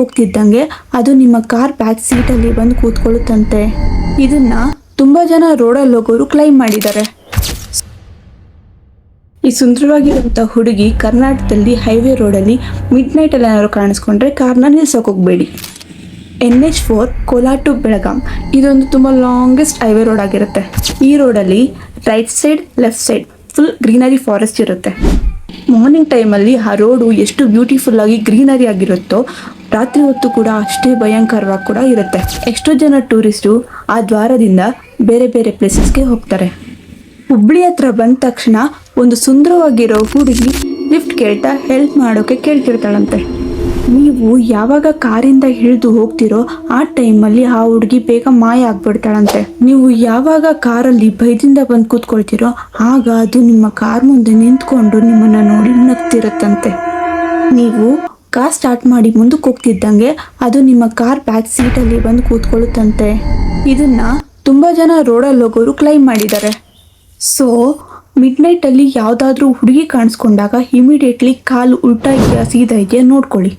ಹೋಗ್ತಿದ್ದಂಗೆ ಅದು ನಿಮ್ಮ car back ಸೀಟಲ್ಲಿ ಬಂದು ಕೂತ್ಕೊಳ್ಳುತ್ತಂತೆ. ಇದನ್ನ ತುಂಬಾ ಜನ ರೋಡಲ್ಲಿ ಹೋಗೋರು ಕ್ಲೈಮ್ ಮಾಡಿದ್ದಾರೆ. ಈ ಸುಂದರವಾಗಿರುವಂಥ ಹುಡುಗಿ ಕರ್ನಾಟಕದಲ್ಲಿ ಹೈವೇ ರೋಡಲ್ಲಿ ಮಿಡ್ ನೈಟಲ್ಲಿ ಏನಾದ್ರು ಕಾಣಿಸ್ಕೊಂಡ್ರೆ ಕಾರ್ನ ನಿಲ್ಸೋಕೆ ಹೋಗಬೇಡಿ. NH4 ಕೋಲಾರ ಟು ಬೆಳಗಾಂ ಇದೊಂದು ತುಂಬ ಲಾಂಗೆಸ್ಟ್ ಹೈವೇ ರೋಡ್ ಆಗಿರುತ್ತೆ. ಈ ರೋಡಲ್ಲಿ right side left side full greenery forest ಇರುತ್ತೆ. ಮಾರ್ನಿಂಗ್ ಟೈಮಲ್ಲಿ ಆ ರೋಡು ಎಷ್ಟು ಬ್ಯೂಟಿಫುಲ್ ಆಗಿ ಗ್ರೀನರಿ ಆಗಿರುತ್ತೋ ರಾತ್ರಿ ಹೊತ್ತು ಕೂಡ ಅಷ್ಟೇ ಭಯಂಕರವಾಗಿ ಕೂಡ ಇರುತ್ತೆ. ಎಷ್ಟೋ ಜನ ಟೂರಿಸ್ಟು ಆ ದ್ವಾರದಿಂದ ಬೇರೆ ಬೇರೆ ಪ್ಲೇಸಸ್ಗೆ ಹೋಗ್ತಾರೆ. ಹುಬ್ಳಿ ಹತ್ರ ಬಂದ ತಕ್ಷಣ ಒಂದು ಸುಂದರವಾಗಿರೋ ಹುಡುಗಿ ಲಿಫ್ಟ್ ಕೇಳ್ತಾ ಹೆಲ್ಪ್ ಮಾಡೋಕೆ ಕೇಳ್ತಿರ್ತಾಳಂತೆ. ನೀವು ಯಾವಾಗ ಕಾರಿಂದ ಇಳಿದು ಹೋಗ್ತಿರೋ ಆ ಟೈಮಲ್ಲಿ ಆ ಹುಡುಗಿ ಬೇಗ ಮಾಯ ಆಗ್ಬಿಡ್ತಾಳಂತೆ. ನೀವು ಯಾವಾಗ ಕಾರಲ್ಲಿ ಭಯದಿಂದ ಬಂದು ಕೂತ್ಕೊಳ್ತಿರೋ ಆಗ ಅದು ನಿಮ್ಮ ಕಾರ್ ಮುಂದೆ ನಿಂತ್ಕೊಂಡು ನಿಮ್ಮನ್ನ ನೋಡಿ ನಗ್ತಿರುತ್ತಂತೆ. ನೀವು ಕಾರ್ ಸ್ಟಾರ್ಟ್ ಮಾಡಿ ಮುಂದಕ್ಕೆ ಹೋಗ್ತಿದ್ದಂಗೆ ಅದು ನಿಮ್ಮ ಕಾರ್ ಬ್ಯಾಕ್ ಸೀಟಲ್ಲಿ ಬಂದು ಕೂತ್ಕೊಳ್ಳುತ್ತಂತೆ. ಇದನ್ನ ತುಂಬಾ ಜನ ರೋಡಲ್ಲಿ ಹೋಗೋರು ಕ್ಲೈಮ್ ಮಾಡಿದ್ದಾರೆ. ಸೊ ಮಿಡ್ ನೈಟಲ್ಲಿ ಯಾವುದಾದ್ರೂ ಹುಡುಗಿ ಕಾಣಿಸ್ಕೊಂಡಾಗ ಇಮಿಡಿಯೇಟ್ಲಿ ಕಾಲು ಉಲ್ಟಾ ಇದೆಯಾ ಸೀದಾ ಇದೆಯಾ ನೋಡ್ಕೊಳ್ಳಿ.